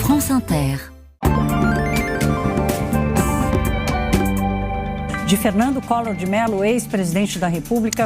France Inter.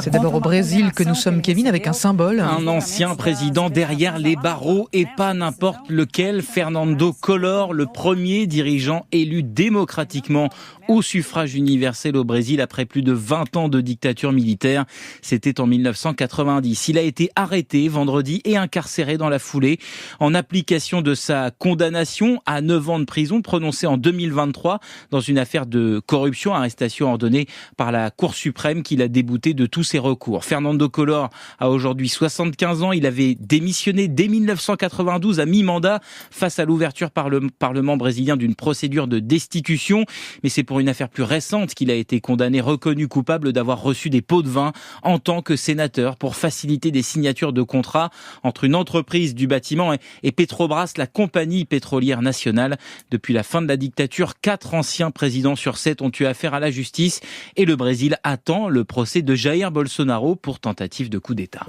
C'est d'abord au Brésil que nous sommes, Kevin, avec un symbole. Un ancien président derrière les barreaux et pas n'importe lequel. Fernando Collor, le premier dirigeant élu démocratiquement au suffrage universel au Brésil après plus de 20 ans de dictature militaire. C'était en 1990. Il a été arrêté vendredi et incarcéré dans la foulée en application de sa condamnation à 9 ans de prison prononcée en 2023 dans une affaire de corruption, arrestation ordonnée par la Cour suprême qui l'a débouté de tous ses recours. Fernando Collor a aujourd'hui 75 ans. Il avait démissionné dès 1992 à mi-mandat face à l'ouverture par le Parlement brésilien d'une procédure de destitution. Mais c'est pour une affaire plus récente qu'il a été condamné, reconnu coupable d'avoir reçu des pots de vin en tant que sénateur pour faciliter des signatures de contrats entre une entreprise du bâtiment et Petrobras, la compagnie pétrolière nationale. Depuis la fin de la dictature, 4 anciens présidents sur 7 ont eu affaire à la justice et le Brésil attend le procès de Jair Bolsonaro pour tentative de coup d'État.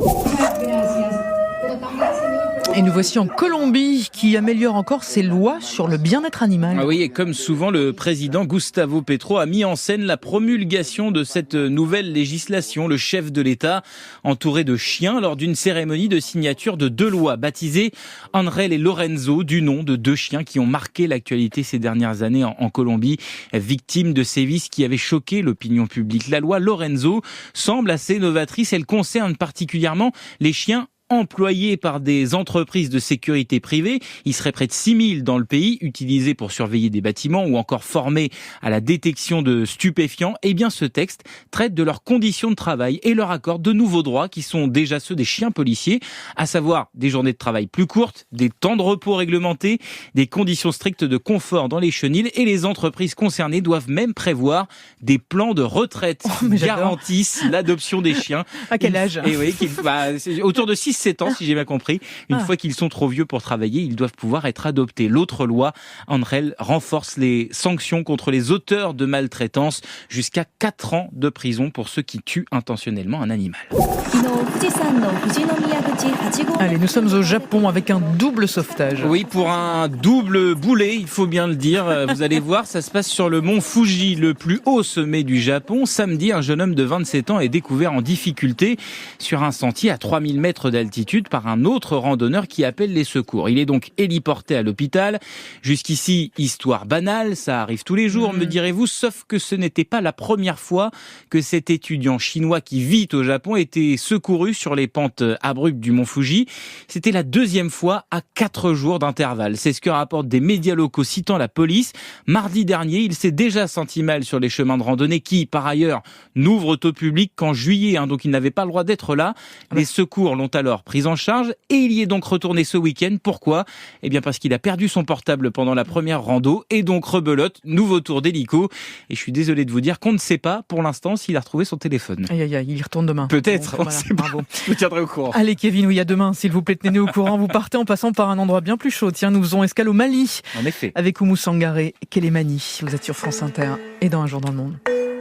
Et nous voici en Colombie qui améliore encore ses lois sur le bien-être animal. Ah oui, et comme souvent, le président Gustavo Petro a mis en scène la promulgation de cette nouvelle législation. Le chef de l'État, entouré de chiens, lors d'une cérémonie de signature de 2 lois baptisées Andrel et Lorenzo, du nom de 2 chiens qui ont marqué l'actualité ces dernières années en Colombie, victimes de sévices qui avaient choqué l'opinion publique. La loi Lorenzo semble assez novatrice. Elle concerne particulièrement les chiens employés par des entreprises de sécurité privée. Il serait près de 6000 dans le pays, utilisés pour surveiller des bâtiments ou encore formés à la détection de stupéfiants. Eh bien, ce texte traite de leurs conditions de travail et leur accorde de nouveaux droits qui sont déjà ceux des chiens policiers, à savoir des journées de travail plus courtes, des temps de repos réglementés, des conditions strictes de confort dans les chenils, et les entreprises concernées doivent même prévoir des plans de retraite qui garantissent l'adoption des chiens. À quel âge ? Et oui, c'est autour de 6-7 ans, si j'ai bien compris. Une fois qu'ils sont trop vieux pour travailler, ils doivent pouvoir être adoptés. L'autre loi, Andrel, renforce les sanctions contre les auteurs de maltraitance, jusqu'à 4 ans de prison pour ceux qui tuent intentionnellement un animal. Allez, nous sommes au Japon avec un double sauvetage. Oui, pour un double boulet, il faut bien le dire. Vous allez voir, ça se passe sur le mont Fuji, le plus haut sommet du Japon. Samedi, un jeune homme de 27 ans est découvert en difficulté sur un sentier à 3000 mètres d'altitude par un autre randonneur qui appelle les secours. Il est donc héliporté à l'hôpital. Jusqu'ici, histoire banale, ça arrive tous les jours, me direz-vous, sauf que ce n'était pas la première fois que cet étudiant chinois qui vit au Japon était secouru sur les pentes abruptes du mont Fuji. C'était la 2e fois à 4 jours d'intervalle. C'est ce que rapportent des médias locaux citant la police. Mardi dernier, il s'est déjà senti mal sur les chemins de randonnée qui, par ailleurs, n'ouvrent au public qu'en juillet, donc il n'avait pas le droit d'être là. Les secours l'ont alors pris en charge et il y est donc retourné ce week-end. Pourquoi ? Eh bien parce qu'il a perdu son portable pendant la première rando et donc rebelote, nouveau tour d'hélico. Et je suis désolé de vous dire qu'on ne sait pas pour l'instant s'il a retrouvé son téléphone. Aïe aïe aïe, il y retourne demain. Peut-être, bon, on sait pas. Je vous tiendrai au courant. Allez Kevin, oui, à demain, s'il vous plaît, tenez-nous au courant. Vous partez en passant par un endroit bien plus chaud. Tiens, nous faisons escale au Mali. En effet. Avec Oumou Sangaré, Kélémani. Vous êtes sur France Inter et dans Un jour dans le monde.